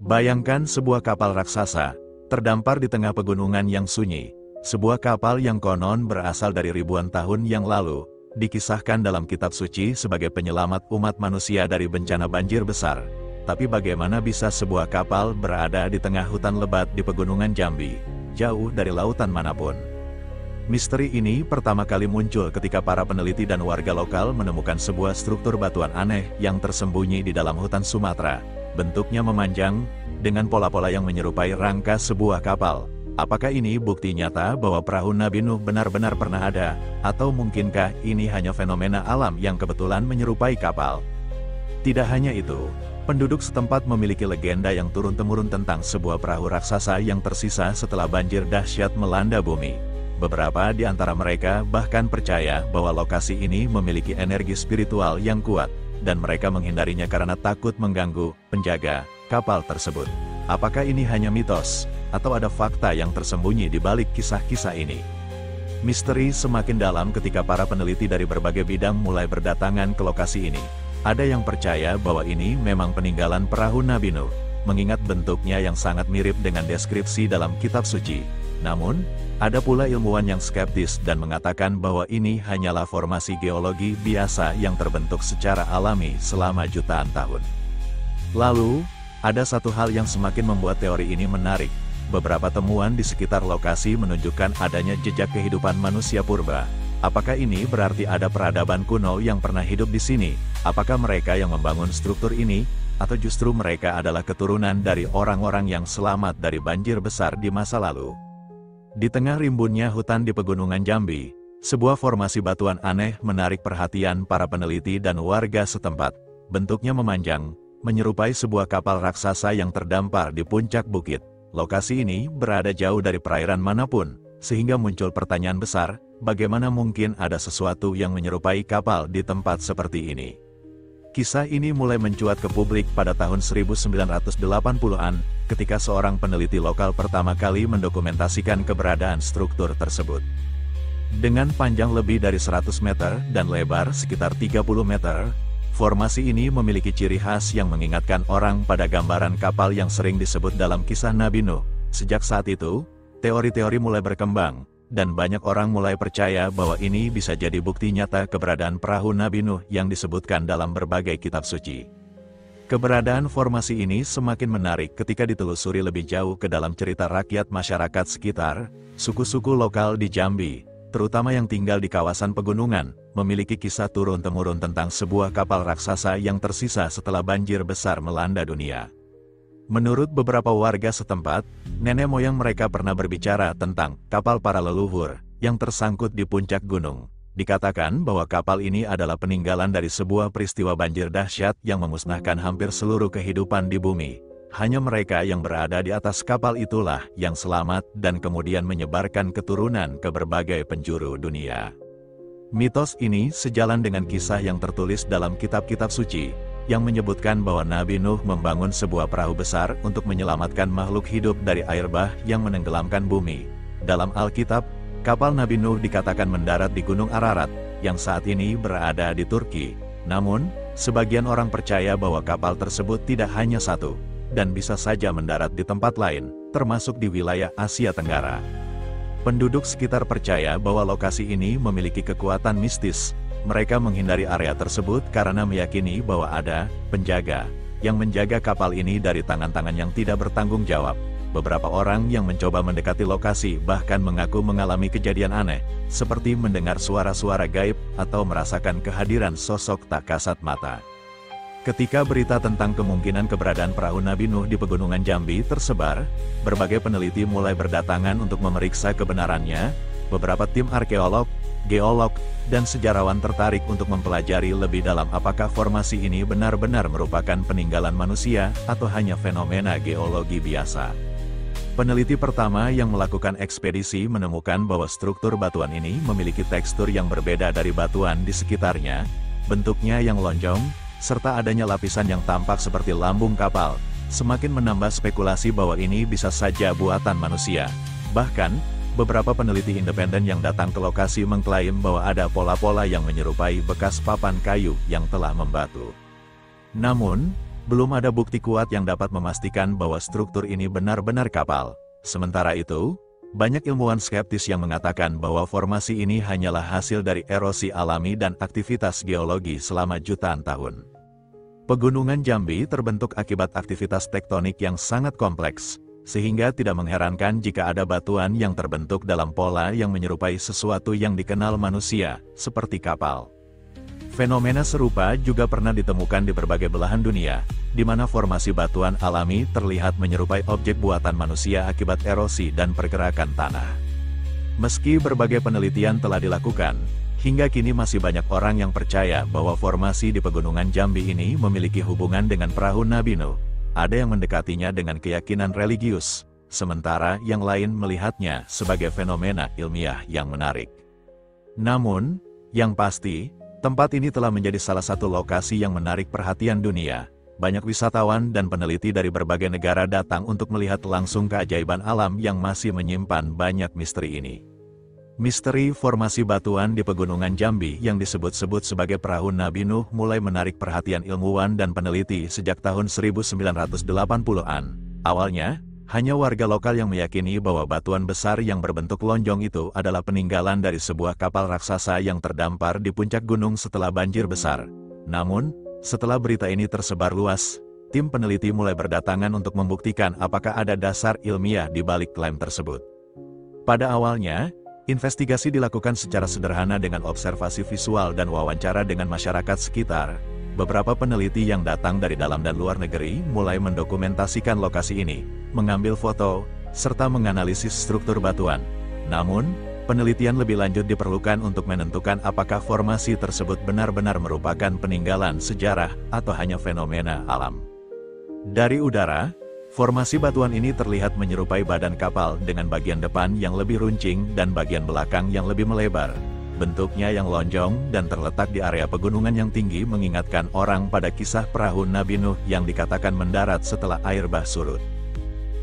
Bayangkan sebuah kapal raksasa, terdampar di tengah pegunungan yang sunyi. Sebuah kapal yang konon berasal dari ribuan tahun yang lalu, dikisahkan dalam kitab suci sebagai penyelamat umat manusia dari bencana banjir besar. Tapi bagaimana bisa sebuah kapal berada di tengah hutan lebat di pegunungan Jambi, jauh dari lautan manapun? Misteri ini pertama kali muncul ketika para peneliti dan warga lokal menemukan sebuah struktur batuan aneh yang tersembunyi di dalam hutan Sumatera. Bentuknya memanjang, dengan pola-pola yang menyerupai rangka sebuah kapal. Apakah ini bukti nyata bahwa perahu Nabi Nuh benar-benar pernah ada, atau mungkinkah ini hanya fenomena alam yang kebetulan menyerupai kapal? Tidak hanya itu, penduduk setempat memiliki legenda yang turun-temurun tentang sebuah perahu raksasa yang tersisa setelah banjir dahsyat melanda bumi. Beberapa di antara mereka bahkan percaya bahwa lokasi ini memiliki energi spiritual yang kuat, dan mereka menghindarinya karena takut mengganggu penjaga kapal tersebut. Apakah ini hanya mitos, atau ada fakta yang tersembunyi di balik kisah-kisah ini? Misteri semakin dalam ketika para peneliti dari berbagai bidang mulai berdatangan ke lokasi ini. Ada yang percaya bahwa ini memang peninggalan perahu Nabi Nuh, mengingat bentuknya yang sangat mirip dengan deskripsi dalam kitab suci. Namun, ada pula ilmuwan yang skeptis dan mengatakan bahwa ini hanyalah formasi geologi biasa yang terbentuk secara alami selama jutaan tahun. Lalu, ada satu hal yang semakin membuat teori ini menarik. Beberapa temuan di sekitar lokasi menunjukkan adanya jejak kehidupan manusia purba. Apakah ini berarti ada peradaban kuno yang pernah hidup di sini? Apakah mereka yang membangun struktur ini, atau justru mereka adalah keturunan dari orang-orang yang selamat dari banjir besar di masa lalu? Di tengah rimbunnya hutan di pegunungan Jambi, sebuah formasi batuan aneh menarik perhatian para peneliti dan warga setempat. Bentuknya memanjang, menyerupai sebuah kapal raksasa yang terdampar di puncak bukit. Lokasi ini berada jauh dari perairan manapun, sehingga muncul pertanyaan besar, bagaimana mungkin ada sesuatu yang menyerupai kapal di tempat seperti ini? Kisah ini mulai mencuat ke publik pada tahun 1980-an, ketika seorang peneliti lokal pertama kali mendokumentasikan keberadaan struktur tersebut. Dengan panjang lebih dari 100 meter dan lebar sekitar 30 meter, formasi ini memiliki ciri khas yang mengingatkan orang pada gambaran kapal yang sering disebut dalam kisah Nabi Nuh. Sejak saat itu, teori-teori mulai berkembang, dan banyak orang mulai percaya bahwa ini bisa jadi bukti nyata keberadaan perahu Nabi Nuh yang disebutkan dalam berbagai kitab suci. Keberadaan formasi ini semakin menarik ketika ditelusuri lebih jauh ke dalam cerita rakyat masyarakat sekitar. Suku-suku lokal di Jambi, terutama yang tinggal di kawasan pegunungan, memiliki kisah turun-temurun tentang sebuah kapal raksasa yang tersisa setelah banjir besar melanda dunia. Menurut beberapa warga setempat, nenek moyang mereka pernah berbicara tentang kapal para leluhur yang tersangkut di puncak gunung. Dikatakan bahwa kapal ini adalah peninggalan dari sebuah peristiwa banjir dahsyat yang memusnahkan hampir seluruh kehidupan di bumi. Hanya mereka yang berada di atas kapal itulah yang selamat dan kemudian menyebarkan keturunan ke berbagai penjuru dunia. Mitos ini sejalan dengan kisah yang tertulis dalam kitab-kitab suci, yang menyebutkan bahwa Nabi Nuh membangun sebuah perahu besar untuk menyelamatkan makhluk hidup dari air bah yang menenggelamkan bumi. Dalam Alkitab, kapal Nabi Nuh dikatakan mendarat di Gunung Ararat, yang saat ini berada di Turki. Namun, sebagian orang percaya bahwa kapal tersebut tidak hanya satu, dan bisa saja mendarat di tempat lain, termasuk di wilayah Asia Tenggara. Penduduk sekitar percaya bahwa lokasi ini memiliki kekuatan mistis. Mereka menghindari area tersebut karena meyakini bahwa ada penjaga yang menjaga kapal ini dari tangan-tangan yang tidak bertanggung jawab. Beberapa orang yang mencoba mendekati lokasi bahkan mengaku mengalami kejadian aneh, seperti mendengar suara-suara gaib atau merasakan kehadiran sosok tak kasat mata. Ketika berita tentang kemungkinan keberadaan perahu Nabi Nuh di pegunungan Jambi tersebar, berbagai peneliti mulai berdatangan untuk memeriksa kebenarannya. Beberapa tim arkeolog, geolog, dan sejarawan tertarik untuk mempelajari lebih dalam apakah formasi ini benar-benar merupakan peninggalan manusia atau hanya fenomena geologi biasa. Peneliti pertama yang melakukan ekspedisi menemukan bahwa struktur batuan ini memiliki tekstur yang berbeda dari batuan di sekitarnya, bentuknya yang lonjong, serta adanya lapisan yang tampak seperti lambung kapal, semakin menambah spekulasi bahwa ini bisa saja buatan manusia. Bahkan, beberapa peneliti independen yang datang ke lokasi mengklaim bahwa ada pola-pola yang menyerupai bekas papan kayu yang telah membatu. Namun, belum ada bukti kuat yang dapat memastikan bahwa struktur ini benar-benar kapal. Sementara itu, banyak ilmuwan skeptis yang mengatakan bahwa formasi ini hanyalah hasil dari erosi alami dan aktivitas geologi selama jutaan tahun. Pegunungan Jambi terbentuk akibat aktivitas tektonik yang sangat kompleks, sehingga tidak mengherankan jika ada batuan yang terbentuk dalam pola yang menyerupai sesuatu yang dikenal manusia, seperti kapal. Fenomena serupa juga pernah ditemukan di berbagai belahan dunia, di mana formasi batuan alami terlihat menyerupai objek buatan manusia akibat erosi dan pergerakan tanah. Meski berbagai penelitian telah dilakukan, hingga kini masih banyak orang yang percaya bahwa formasi di Pegunungan Jambi ini memiliki hubungan dengan perahu Nabi Nuh. Ada yang mendekatinya dengan keyakinan religius, sementara yang lain melihatnya sebagai fenomena ilmiah yang menarik. Namun, yang pasti, tempat ini telah menjadi salah satu lokasi yang menarik perhatian dunia. Banyak wisatawan dan peneliti dari berbagai negara datang untuk melihat langsung keajaiban alam yang masih menyimpan banyak misteri ini. Misteri formasi batuan di Pegunungan Jambi yang disebut-sebut sebagai perahu Nabi Nuh mulai menarik perhatian ilmuwan dan peneliti sejak tahun 1980-an. Awalnya, hanya warga lokal yang meyakini bahwa batuan besar yang berbentuk lonjong itu adalah peninggalan dari sebuah kapal raksasa yang terdampar di puncak gunung setelah banjir besar. Namun, setelah berita ini tersebar luas, tim peneliti mulai berdatangan untuk membuktikan apakah ada dasar ilmiah di balik klaim tersebut. Pada awalnya, investigasi dilakukan secara sederhana dengan observasi visual dan wawancara dengan masyarakat sekitar. Beberapa peneliti yang datang dari dalam dan luar negeri mulai mendokumentasikan lokasi ini, mengambil foto, serta menganalisis struktur batuan. Namun, penelitian lebih lanjut diperlukan untuk menentukan apakah formasi tersebut benar-benar merupakan peninggalan sejarah atau hanya fenomena alam. Dari udara, formasi batuan ini terlihat menyerupai badan kapal dengan bagian depan yang lebih runcing dan bagian belakang yang lebih melebar. Bentuknya yang lonjong dan terletak di area pegunungan yang tinggi mengingatkan orang pada kisah perahu Nabi Nuh yang dikatakan mendarat setelah air bah surut.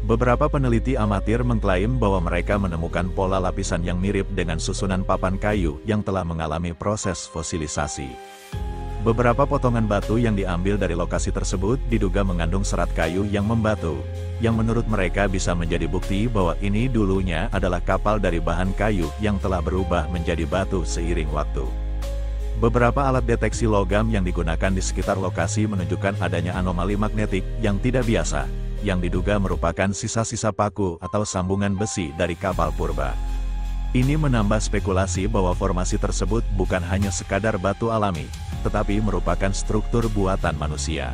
Beberapa peneliti amatir mengklaim bahwa mereka menemukan pola lapisan yang mirip dengan susunan papan kayu yang telah mengalami proses fosilisasi. Beberapa potongan batu yang diambil dari lokasi tersebut diduga mengandung serat kayu yang membatu, yang menurut mereka bisa menjadi bukti bahwa ini dulunya adalah kapal dari bahan kayu yang telah berubah menjadi batu seiring waktu. Beberapa alat deteksi logam yang digunakan di sekitar lokasi menunjukkan adanya anomali magnetik yang tidak biasa, yang diduga merupakan sisa-sisa paku atau sambungan besi dari kapal purba. Ini menambah spekulasi bahwa formasi tersebut bukan hanya sekadar batu alami, tetapi merupakan struktur buatan manusia.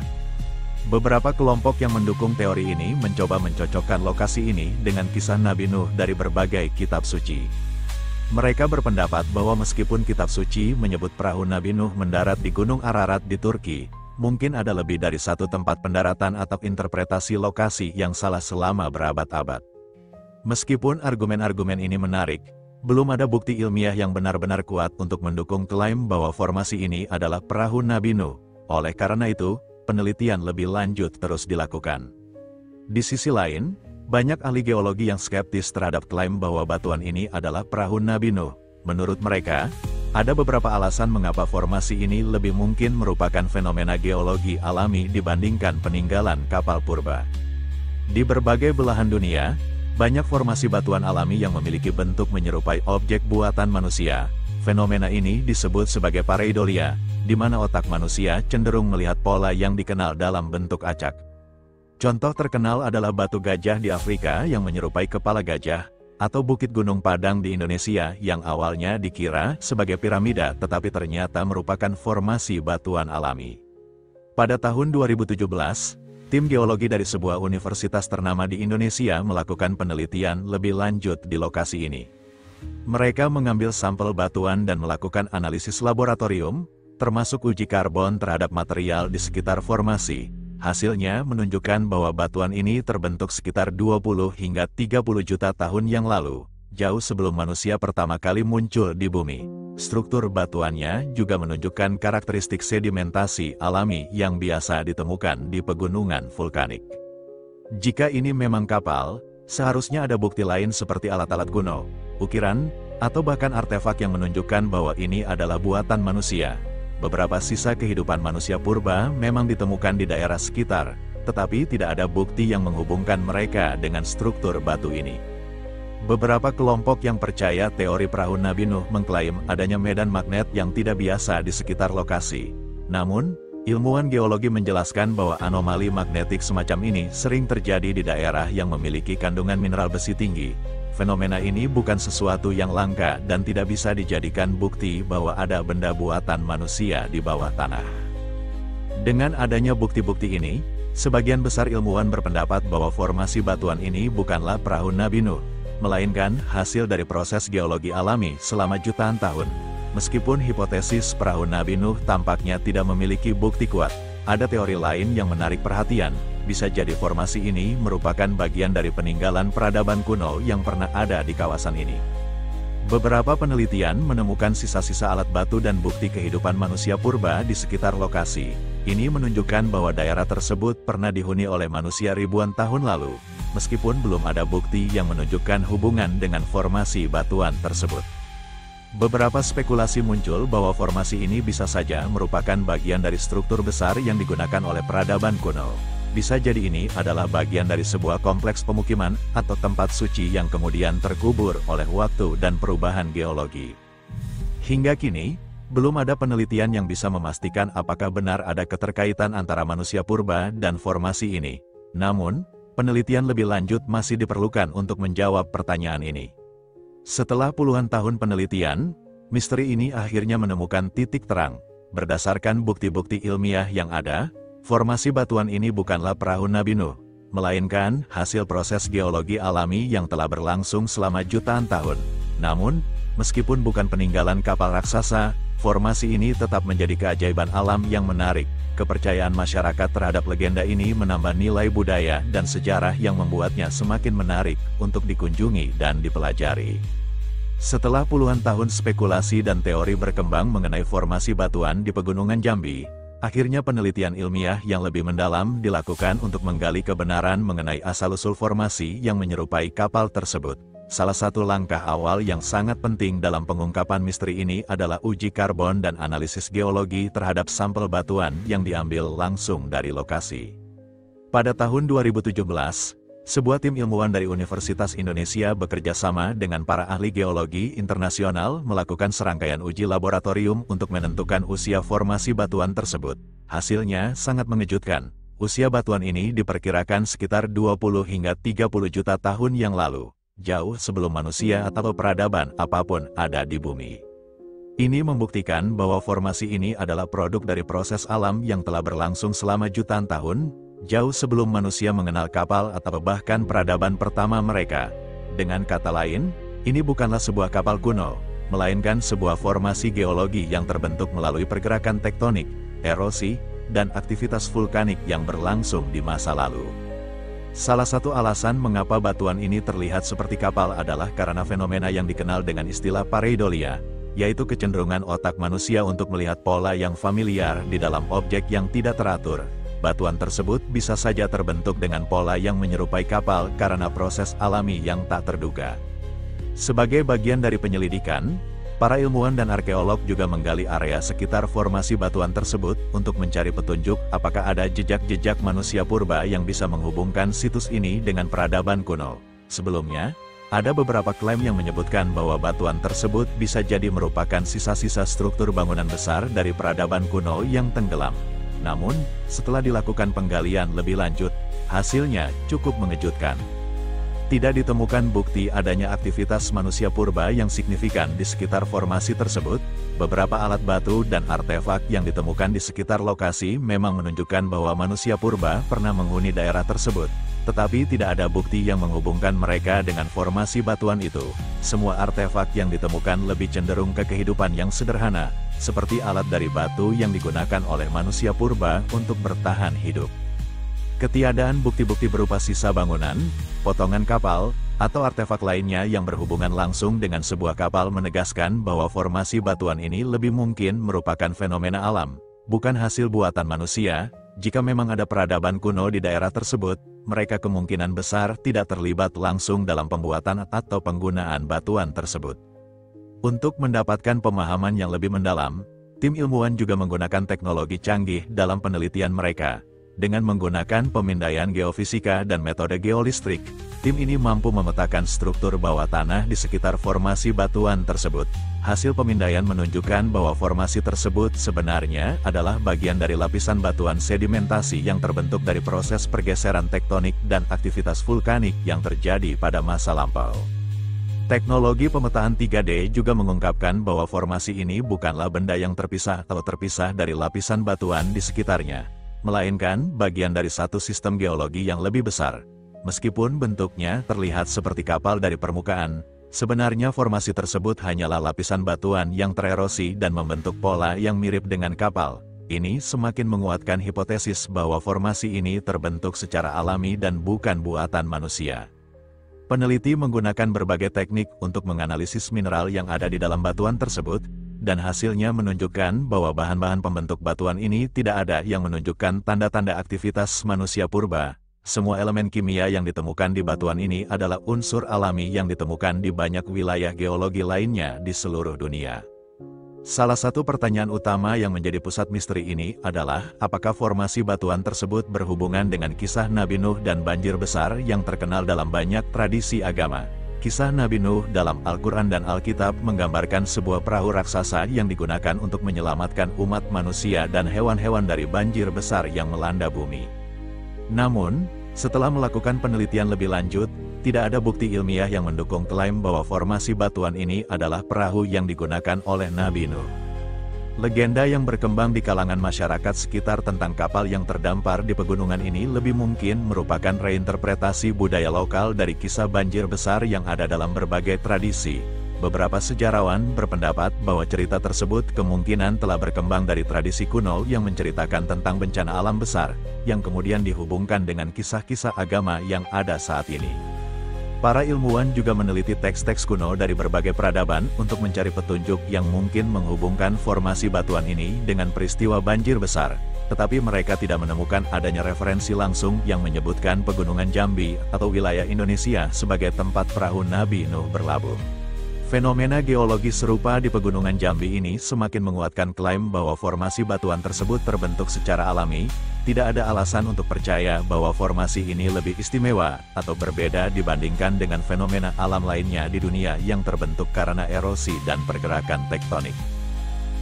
Beberapa kelompok yang mendukung teori ini mencoba mencocokkan lokasi ini dengan kisah Nabi Nuh dari berbagai kitab suci. Mereka berpendapat bahwa meskipun kitab suci menyebut perahu Nabi Nuh mendarat di Gunung Ararat di Turki, mungkin ada lebih dari satu tempat pendaratan atau interpretasi lokasi yang salah selama berabad-abad. Meskipun argumen-argumen ini menarik, belum ada bukti ilmiah yang benar-benar kuat untuk mendukung klaim bahwa formasi ini adalah perahu Nabi Nuh. Oleh karena itu, penelitian lebih lanjut terus dilakukan. Di sisi lain, banyak ahli geologi yang skeptis terhadap klaim bahwa batuan ini adalah perahu Nabi Nuh. Menurut mereka, ada beberapa alasan mengapa formasi ini lebih mungkin merupakan fenomena geologi alami dibandingkan peninggalan kapal purba. Di berbagai belahan dunia, banyak formasi batuan alami yang memiliki bentuk menyerupai objek buatan manusia. Fenomena ini disebut sebagai pareidolia, di mana otak manusia cenderung melihat pola yang dikenal dalam bentuk acak. Contoh terkenal adalah batu gajah di Afrika yang menyerupai kepala gajah, atau Bukit Gunung Padang di Indonesia yang awalnya dikira sebagai piramida tetapi ternyata merupakan formasi batuan alami. Pada tahun 2017, tim geologi dari sebuah universitas ternama di Indonesia melakukan penelitian lebih lanjut di lokasi ini. Mereka mengambil sampel batuan dan melakukan analisis laboratorium, termasuk uji karbon terhadap material di sekitar formasi. Hasilnya menunjukkan bahwa batuan ini terbentuk sekitar 20 hingga 30 juta tahun yang lalu, jauh sebelum manusia pertama kali muncul di bumi. Struktur batuannya juga menunjukkan karakteristik sedimentasi alami yang biasa ditemukan di pegunungan vulkanik. Jika ini memang kapal, seharusnya ada bukti lain seperti alat-alat kuno, ukiran, atau bahkan artefak yang menunjukkan bahwa ini adalah buatan manusia. Beberapa sisa kehidupan manusia purba memang ditemukan di daerah sekitar, tetapi tidak ada bukti yang menghubungkan mereka dengan struktur batu ini. Beberapa kelompok yang percaya teori perahu Nabi Nuh mengklaim adanya medan magnet yang tidak biasa di sekitar lokasi. Namun, ilmuwan geologi menjelaskan bahwa anomali magnetik semacam ini sering terjadi di daerah yang memiliki kandungan mineral besi tinggi. Fenomena ini bukan sesuatu yang langka dan tidak bisa dijadikan bukti bahwa ada benda buatan manusia di bawah tanah. Dengan adanya bukti-bukti ini, sebagian besar ilmuwan berpendapat bahwa formasi batuan ini bukanlah perahu Nabi Nuh, melainkan hasil dari proses geologi alami selama jutaan tahun. Meskipun hipotesis perahu Nabi Nuh tampaknya tidak memiliki bukti kuat, ada teori lain yang menarik perhatian. Bisa jadi formasi ini merupakan bagian dari peninggalan peradaban kuno yang pernah ada di kawasan ini. Beberapa penelitian menemukan sisa-sisa alat batu dan bukti kehidupan manusia purba di sekitar lokasi. Ini menunjukkan bahwa daerah tersebut pernah dihuni oleh manusia ribuan tahun lalu, meskipun belum ada bukti yang menunjukkan hubungan dengan formasi batuan tersebut. Beberapa spekulasi muncul bahwa formasi ini bisa saja merupakan bagian dari struktur besar yang digunakan oleh peradaban kuno. Bisa jadi ini adalah bagian dari sebuah kompleks pemukiman atau tempat suci yang kemudian terkubur oleh waktu dan perubahan geologi. Hingga kini, belum ada penelitian yang bisa memastikan apakah benar ada keterkaitan antara manusia purba dan formasi ini. Namun, penelitian lebih lanjut masih diperlukan untuk menjawab pertanyaan ini. Setelah puluhan tahun penelitian, misteri ini akhirnya menemukan titik terang. Berdasarkan bukti-bukti ilmiah yang ada, formasi batuan ini bukanlah perahu Nabi Nuh, melainkan hasil proses geologi alami yang telah berlangsung selama jutaan tahun. Namun, meskipun bukan peninggalan kapal raksasa, formasi ini tetap menjadi keajaiban alam yang menarik. Kepercayaan masyarakat terhadap legenda ini menambah nilai budaya dan sejarah yang membuatnya semakin menarik untuk dikunjungi dan dipelajari. Setelah puluhan tahun spekulasi dan teori berkembang mengenai formasi batuan di Pegunungan Jambi, akhirnya penelitian ilmiah yang lebih mendalam dilakukan untuk menggali kebenaran mengenai asal-usul formasi yang menyerupai kapal tersebut. Salah satu langkah awal yang sangat penting dalam pengungkapan misteri ini adalah uji karbon dan analisis geologi terhadap sampel batuan yang diambil langsung dari lokasi. Pada tahun 2017, sebuah tim ilmuwan dari Universitas Indonesia bekerja sama dengan para ahli geologi internasional melakukan serangkaian uji laboratorium untuk menentukan usia formasi batuan tersebut. Hasilnya sangat mengejutkan. Usia batuan ini diperkirakan sekitar 20 hingga 30 juta tahun yang lalu, jauh sebelum manusia atau peradaban apapun ada di bumi. Ini membuktikan bahwa formasi ini adalah produk dari proses alam yang telah berlangsung selama jutaan tahun, jauh sebelum manusia mengenal kapal atau bahkan peradaban pertama mereka. Dengan kata lain, ini bukanlah sebuah kapal kuno, melainkan sebuah formasi geologi yang terbentuk melalui pergerakan tektonik, erosi, dan aktivitas vulkanik yang berlangsung di masa lalu. Salah satu alasan mengapa batuan ini terlihat seperti kapal adalah karena fenomena yang dikenal dengan istilah pareidolia, yaitu kecenderungan otak manusia untuk melihat pola yang familiar di dalam objek yang tidak teratur. Batuan tersebut bisa saja terbentuk dengan pola yang menyerupai kapal karena proses alami yang tak terduga. Sebagai bagian dari penyelidikan, para ilmuwan dan arkeolog juga menggali area sekitar formasi batuan tersebut untuk mencari petunjuk apakah ada jejak-jejak manusia purba yang bisa menghubungkan situs ini dengan peradaban kuno. Sebelumnya, ada beberapa klaim yang menyebutkan bahwa batuan tersebut bisa jadi merupakan sisa-sisa struktur bangunan besar dari peradaban kuno yang tenggelam. Namun, setelah dilakukan penggalian lebih lanjut, hasilnya cukup mengejutkan. Tidak ditemukan bukti adanya aktivitas manusia purba yang signifikan di sekitar formasi tersebut. Beberapa alat batu dan artefak yang ditemukan di sekitar lokasi memang menunjukkan bahwa manusia purba pernah menghuni daerah tersebut, tetapi tidak ada bukti yang menghubungkan mereka dengan formasi batuan itu. Semua artefak yang ditemukan lebih cenderung ke kehidupan yang sederhana, seperti alat dari batu yang digunakan oleh manusia purba untuk bertahan hidup. Ketiadaan bukti-bukti berupa sisa bangunan, potongan kapal, atau artefak lainnya yang berhubungan langsung dengan sebuah kapal menegaskan bahwa formasi batuan ini lebih mungkin merupakan fenomena alam, bukan hasil buatan manusia. Jika memang ada peradaban kuno di daerah tersebut, mereka kemungkinan besar tidak terlibat langsung dalam pembuatan atau penggunaan batuan tersebut. Untuk mendapatkan pemahaman yang lebih mendalam, Tim ilmuwan juga menggunakan teknologi canggih dalam penelitian mereka. Dengan menggunakan pemindaian geofisika dan metode geolistrik, tim ini mampu memetakan struktur bawah tanah di sekitar formasi batuan tersebut. Hasil pemindaian menunjukkan bahwa formasi tersebut sebenarnya adalah bagian dari lapisan batuan sedimentasi yang terbentuk dari proses pergeseran tektonik dan aktivitas vulkanik yang terjadi pada masa lampau. Teknologi pemetaan 3D juga mengungkapkan bahwa formasi ini bukanlah benda yang terpisah dari lapisan batuan di sekitarnya, melainkan bagian dari satu sistem geologi yang lebih besar. Meskipun bentuknya terlihat seperti kapal dari permukaan, sebenarnya formasi tersebut hanyalah lapisan batuan yang tererosi dan membentuk pola yang mirip dengan kapal. Ini semakin menguatkan hipotesis bahwa formasi ini terbentuk secara alami dan bukan buatan manusia. Peneliti menggunakan berbagai teknik untuk menganalisis mineral yang ada di dalam batuan tersebut, dan hasilnya menunjukkan bahwa bahan-bahan pembentuk batuan ini tidak ada yang menunjukkan tanda-tanda aktivitas manusia purba. Semua elemen kimia yang ditemukan di batuan ini adalah unsur alami yang ditemukan di banyak wilayah geologi lainnya di seluruh dunia. Salah satu pertanyaan utama yang menjadi pusat misteri ini adalah, apakah formasi batuan tersebut berhubungan dengan kisah Nabi Nuh dan banjir besar yang terkenal dalam banyak tradisi agama. Kisah Nabi Nuh dalam Al-Quran dan Alkitab menggambarkan sebuah perahu raksasa yang digunakan untuk menyelamatkan umat manusia dan hewan-hewan dari banjir besar yang melanda bumi. Namun, setelah melakukan penelitian lebih lanjut, tidak ada bukti ilmiah yang mendukung klaim bahwa formasi batuan ini adalah perahu yang digunakan oleh Nabi Nuh. Legenda yang berkembang di kalangan masyarakat sekitar tentang kapal yang terdampar di pegunungan ini lebih mungkin merupakan reinterpretasi budaya lokal dari kisah banjir besar yang ada dalam berbagai tradisi. Beberapa sejarawan berpendapat bahwa cerita tersebut kemungkinan telah berkembang dari tradisi kuno yang menceritakan tentang bencana alam besar, yang kemudian dihubungkan dengan kisah-kisah agama yang ada saat ini. Para ilmuwan juga meneliti teks-teks kuno dari berbagai peradaban untuk mencari petunjuk yang mungkin menghubungkan formasi batuan ini dengan peristiwa banjir besar, tetapi mereka tidak menemukan adanya referensi langsung yang menyebutkan pegunungan Jambi atau wilayah Indonesia sebagai tempat perahu Nabi Nuh berlabuh. Fenomena geologi serupa di pegunungan Jambi ini semakin menguatkan klaim bahwa formasi batuan tersebut terbentuk secara alami. Tidak ada alasan untuk percaya bahwa formasi ini lebih istimewa atau berbeda dibandingkan dengan fenomena alam lainnya di dunia yang terbentuk karena erosi dan pergerakan tektonik.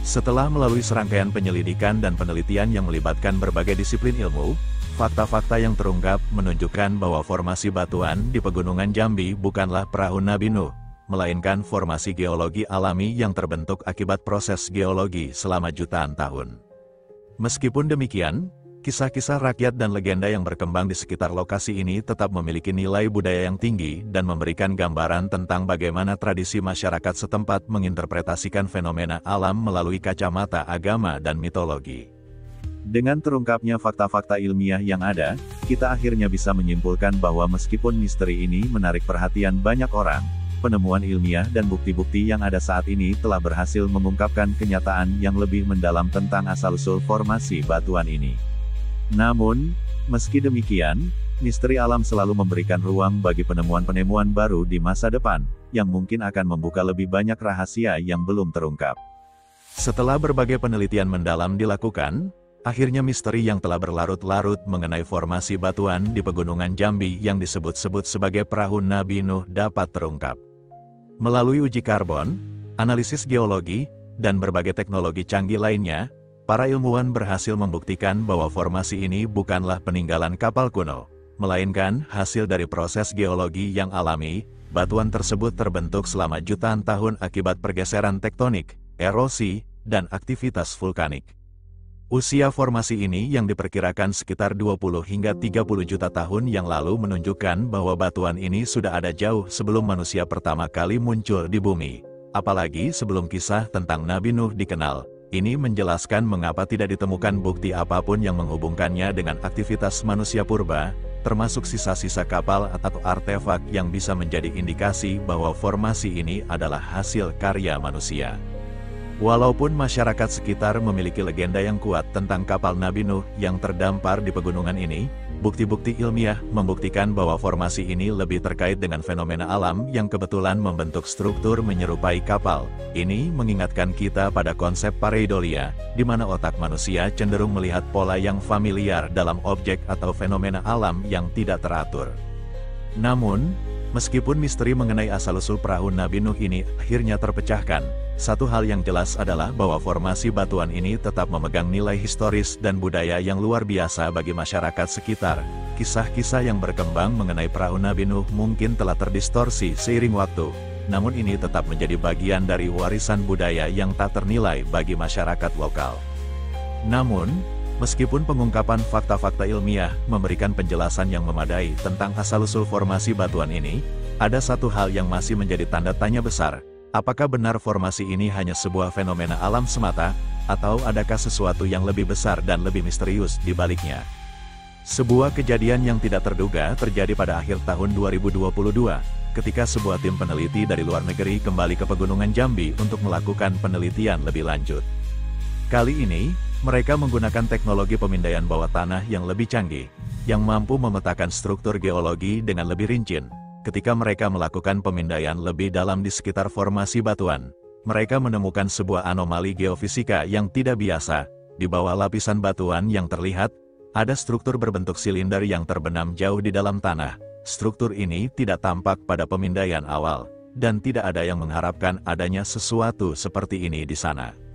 Setelah melalui serangkaian penyelidikan dan penelitian yang melibatkan berbagai disiplin ilmu, fakta-fakta yang terungkap menunjukkan bahwa formasi batuan di pegunungan Jambi bukanlah perahu Nabi Nuh, melainkan formasi geologi alami yang terbentuk akibat proses geologi selama jutaan tahun. Meskipun demikian, kisah-kisah rakyat dan legenda yang berkembang di sekitar lokasi ini tetap memiliki nilai budaya yang tinggi dan memberikan gambaran tentang bagaimana tradisi masyarakat setempat menginterpretasikan fenomena alam melalui kacamata agama dan mitologi. Dengan terungkapnya fakta-fakta ilmiah yang ada, kita akhirnya bisa menyimpulkan bahwa meskipun misteri ini menarik perhatian banyak orang, penemuan ilmiah dan bukti-bukti yang ada saat ini telah berhasil mengungkapkan kenyataan yang lebih mendalam tentang asal-usul formasi batuan ini. Namun, meski demikian, misteri alam selalu memberikan ruang bagi penemuan-penemuan baru di masa depan, yang mungkin akan membuka lebih banyak rahasia yang belum terungkap. Setelah berbagai penelitian mendalam dilakukan, akhirnya misteri yang telah berlarut-larut mengenai formasi batuan di pegunungan Jambi yang disebut-sebut sebagai perahu Nabi Nuh dapat terungkap. Melalui uji karbon, analisis geologi, dan berbagai teknologi canggih lainnya, para ilmuwan berhasil membuktikan bahwa formasi ini bukanlah peninggalan kapal kuno, melainkan hasil dari proses geologi yang alami. Batuan tersebut terbentuk selama jutaan tahun akibat pergeseran tektonik, erosi, dan aktivitas vulkanik. Usia formasi ini yang diperkirakan sekitar 20 hingga 30 juta tahun yang lalu menunjukkan bahwa batuan ini sudah ada jauh sebelum manusia pertama kali muncul di bumi. Apalagi sebelum kisah tentang Nabi Nuh dikenal. Ini menjelaskan mengapa tidak ditemukan bukti apapun yang menghubungkannya dengan aktivitas manusia purba, termasuk sisa-sisa kapal atau artefak yang bisa menjadi indikasi bahwa formasi ini adalah hasil karya manusia. Walaupun masyarakat sekitar memiliki legenda yang kuat tentang kapal Nabi Nuh yang terdampar di pegunungan ini, Bukti-bukti ilmiah membuktikan bahwa formasi ini lebih terkait dengan fenomena alam yang kebetulan membentuk struktur menyerupai kapal. Ini mengingatkan kita pada konsep pareidolia, di mana otak manusia cenderung melihat pola yang familiar dalam objek atau fenomena alam yang tidak teratur. Namun, meskipun misteri mengenai asal-usul perahu Nabi Nuh ini akhirnya terpecahkan, satu hal yang jelas adalah bahwa formasi batuan ini tetap memegang nilai historis dan budaya yang luar biasa bagi masyarakat sekitar. Kisah-kisah yang berkembang mengenai perahu Nabi Nuh mungkin telah terdistorsi seiring waktu, namun ini tetap menjadi bagian dari warisan budaya yang tak ternilai bagi masyarakat lokal. Namun, meskipun pengungkapan fakta-fakta ilmiah memberikan penjelasan yang memadai tentang asal-usul formasi batuan ini, ada satu hal yang masih menjadi tanda tanya besar. Apakah benar formasi ini hanya sebuah fenomena alam semata, atau adakah sesuatu yang lebih besar dan lebih misterius di baliknya? Sebuah kejadian yang tidak terduga terjadi pada akhir tahun 2022, ketika sebuah tim peneliti dari luar negeri kembali ke Pegunungan Jambi untuk melakukan penelitian lebih lanjut. Kali ini, mereka menggunakan teknologi pemindaian bawah tanah yang lebih canggih, yang mampu memetakan struktur geologi dengan lebih rinci. Ketika mereka melakukan pemindaian lebih dalam di sekitar formasi batuan, mereka menemukan sebuah anomali geofisika yang tidak biasa. Di bawah lapisan batuan yang terlihat, ada struktur berbentuk silinder yang terbenam jauh di dalam tanah. Struktur ini tidak tampak pada pemindaian awal, dan tidak ada yang mengharapkan adanya sesuatu seperti ini di sana.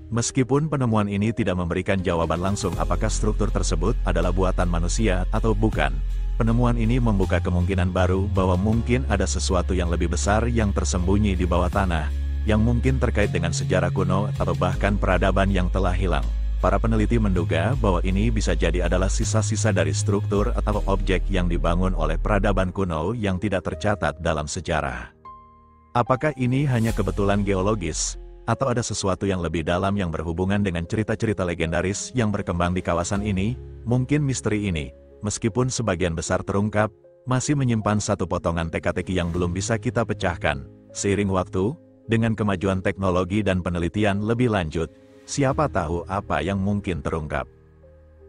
Meskipun penemuan ini tidak memberikan jawaban langsung apakah struktur tersebut adalah buatan manusia atau bukan, penemuan ini membuka kemungkinan baru bahwa mungkin ada sesuatu yang lebih besar yang tersembunyi di bawah tanah, yang mungkin terkait dengan sejarah kuno atau bahkan peradaban yang telah hilang. Para peneliti menduga bahwa ini bisa jadi adalah sisa-sisa dari struktur atau objek yang dibangun oleh peradaban kuno yang tidak tercatat dalam sejarah. Apakah ini hanya kebetulan geologis, atau ada sesuatu yang lebih dalam yang berhubungan dengan cerita-cerita legendaris yang berkembang di kawasan ini? Mungkin misteri ini, meskipun sebagian besar terungkap, masih menyimpan satu potongan teka-teki yang belum bisa kita pecahkan. Seiring waktu, dengan kemajuan teknologi dan penelitian lebih lanjut, siapa tahu apa yang mungkin terungkap.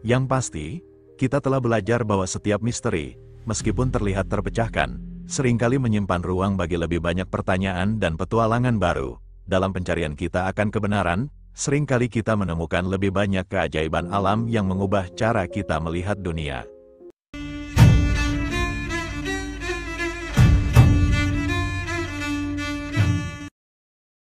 Yang pasti, kita telah belajar bahwa setiap misteri, meskipun terlihat terpecahkan, seringkali menyimpan ruang bagi lebih banyak pertanyaan dan petualangan baru. Dalam pencarian kita akan kebenaran, seringkali kita menemukan lebih banyak keajaiban alam yang mengubah cara kita melihat dunia.